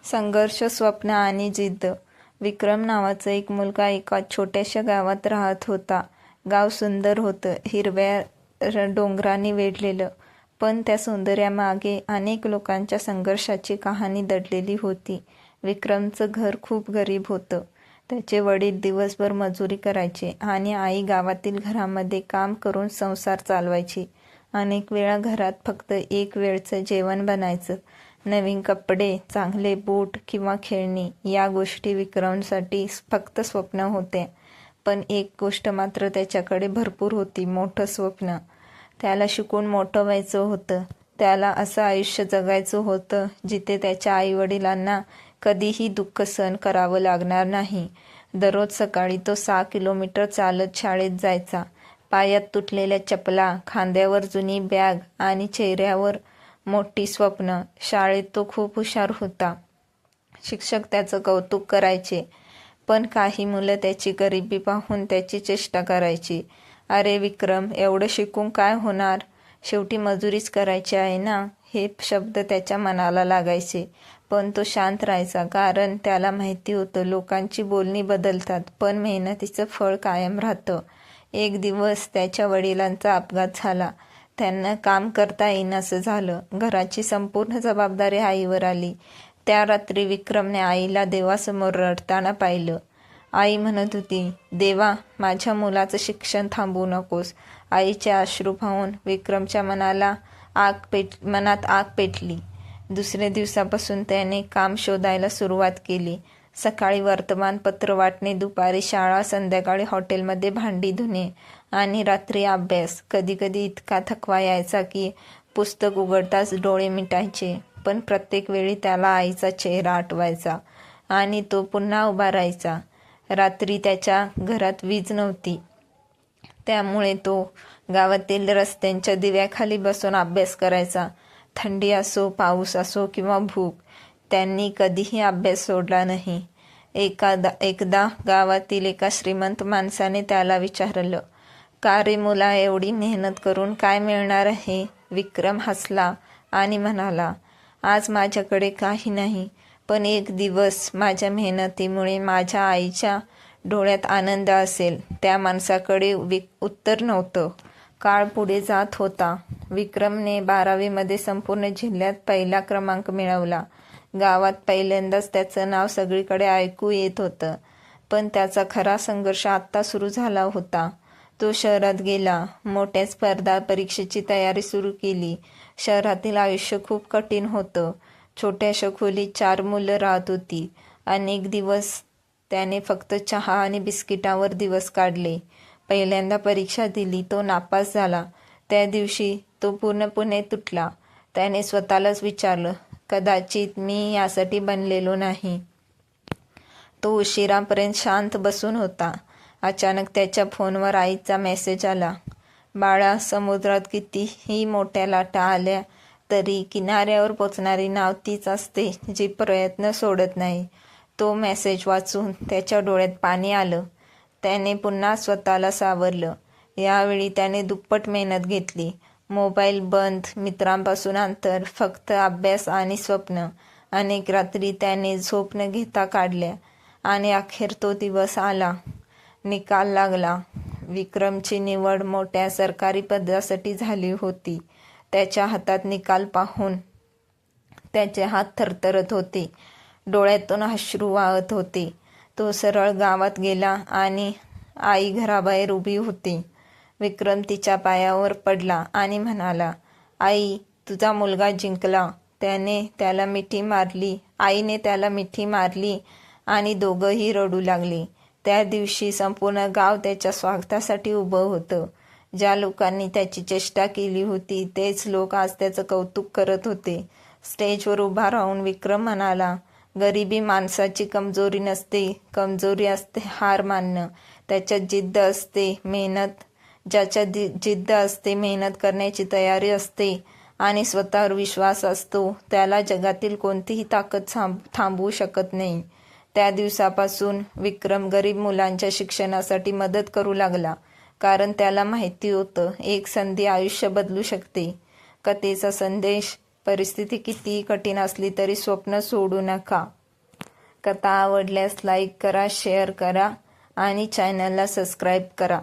संघर्ष, स्वप्न आणि जिद्द. विक्रम नावाचा एक मुलगा एका छोट्याशा गावात राहत होता. गाव सुंदर होतं, हिरव्या डोंगरांनी वेढलेलं. पण त्या सौंदर्यामागे अनेक लोकांच्या संघर्षाची कहाणी दडलेली होती. विक्रमचं घर खूप गरीब होतं. त्याचे वडील दिवसभर मजुरी करायचे आणि आई गावातील घरामध्ये काम करून संसार चालवायची. अनेक वेळा घरात फक्त एक वेळचं जेवण बनायचं. नवीन कपडे, चांगले बूट किंवा खेळणी या गोष्टी विक्रमसाठी फक्त स्वप्न होते. पण एक गोष्ट मात्र त्याच्याकडे भरपूर होती, मोठं स्वप्न. त्याला शिकून मोठं व्हायचं होतं. त्याला असं आयुष्य जगायचं होतं जिथे त्याच्या आईवडिलांना कधीही दुःख सहन करावं लागणार नाही. दररोज सकाळी तो 6 किलोमीटर चालत शाळेत जायचा. पायात तुटलेल्या चपला, खांद्यावर जुनी बॅग आणि चेहऱ्यावर मोठी स्वप्न. शाळेत तो खूप हुशार होता. शिक्षक त्याचं कौतुक करायचे. पण काही मुलं त्याची गरिबी पाहून त्याची चेष्टा करायची. अरे विक्रम, एवढं शिकून काय होणार? शेवटी मजुरीच करायची आहे ना, हे शब्द त्याच्या मनाला लागायचे. पण तो शांत राहायचा, कारण त्याला माहिती होतं लोकांची बोलणी बदलतात पण मेहनतीचं फळ कायम राहतं. एक दिवस त्याच्या वडिलांचा अपघात झाला. त्यांना काम करता येईनासं झालं. घराची संपूर्ण जबाबदारी आईवर आली. त्या रात्री विक्रमने आईला देवासमोर रडताना पाहिलं. आई म्हणत होती, देवा, माझ्या मुलाचं शिक्षण थांबवू नकोस. आईचे अश्रू पाहून विक्रमच्या मनात आग पेटली. दुसऱ्या दिवसापासून त्याने काम शोधायला सुरुवात केली. सकाळी वर्तमानपत्र वाटणे, दुपारी शाळा, संध्याकाळी हॉटेलमध्ये भांडी धुणे आणि रात्री अभ्यास. कधीकधी इतका थकवा यायचा की पुस्तक उघडताच डोळे मिटायचे. पण प्रत्येक वेळी त्याला आईचा चेहरा आठवायचा आणि तो पुन्हा उभा राहायचा. रात्री त्याच्या घरात वीज नव्हती, त्यामुळे तो गावातील रस्त्यांच्या दिव्याखाली बसून अभ्यास करायचा. थंडी असो, पाऊस असो किंवा भूक, त्यांनी कधीही अभ्यास सोडला नाही. एकदा गावातील एका श्रीमंत माणसाने त्याला विचारलं, का रे मुला, एवढी मेहनत करून काय मिळणार आहे? विक्रम हसला आणि म्हणाला, आज माझ्याकडे काही नाही, पण एक दिवस माझ्या मेहनतीमुळे माझ्या आईच्या डोळ्यात आनंद असेल. त्या माणसाकडे उत्तर नव्हतं. काळ पुढे जात होता. विक्रमने 12वीमध्ये संपूर्ण जिल्ह्यात पहिला क्रमांक मिळवला. गावात पहिल्यांदाच त्याचं नाव सगळीकडे ऐकू येत होतं. पण त्याचा खरा संघर्ष आत्ता सुरू झाला होता. तो शहरात गेला. मोठ्या स्पर्धा परीक्षेची तयारी सुरू केली. शहरातील आयुष्य खूप कठीण होतं. छोट्याशा खोलीत 4 मुलं राहत होती. अनेक दिवस त्याने फक्त चहा आणि बिस्किटावर दिवस काढले. पहिल्यांदा परीक्षा दिली. तो नापास झाला. त्या दिवशी तो पूर्णपणे तुटला. त्याने स्वतःलाच विचारलं, कदाचित मी यासाठी बनलेलो नाही. तो उशिरापर्यंत शांत बसून होता. अचानक त्याच्या फोनवर आईचा मेसेज आला. बाळा, समुद्रात कितीही मोठ्या लाटा आल्या तरी किनाऱ्यावर पोचणारी नाव तीच असते जी प्रयत्न सोडत नाही. तो मेसेज वाचून त्याच्या डोळ्यात पाणी आलं. त्याने पुन्हा स्वतःला सावरलं. यावेळी त्याने दुप्पट मेहनत घेतली. मोबाईल बंद, मित्रांपासून अंतर, फक्त अभ्यास आणि स्वप्न. अनेक रात्री त्याने झोप न घेता काढल्या आणि अखेर तो दिवस आला. निकाल लागला. विक्रमची निवड मोठ्या सरकारी पदासाठी झाली होती. त्याच्या हातात निकाल पाहून त्याचे हात थरथरत होते. डोळ्यातून अश्रू वाहत होते. तो सरळ गावात गेला आणि आई घराबाहेर उभी होती. विक्रम तिच्या पायावर पडला आणि म्हणाला, आई, तुझा मुलगा जिंकला. आईने त्याला मिठी मारली आणि दोघंही रडू लागले. त्या दिवशी संपूर्ण गाव त्याच्या स्वागतासाठी उभं होतं. ज्या लोकांनी त्याची चेष्टा केली होती तेच लोक आज त्याचं कौतुक करत होते. स्टेजवर उभा राहून विक्रम म्हणाला, गरिबी माणसाची कमजोरी नसते, कमजोरी असते हार मानणं. ज्याच्यात जिद्द असते, मेहनत करण्याची तयारी असते आणि स्वतःवर विश्वास असतो, त्याला जगातील कोणतीही ताकद थांबवू शकत नाही. त्या दिवसापासून विक्रम गरीब मुलांच्या शिक्षणासाठी मदत करू लागला, कारण त्याला माहिती होतं एक संधी आयुष्य बदलू शकते. कथेचा संदेश, परिस्थिती कितीही कठीण असली तरी स्वप्न सोडू नका. कथा आवडल्यास लाईक करा, शेअर करा आणि चॅनलला सबस्क्राईब करा.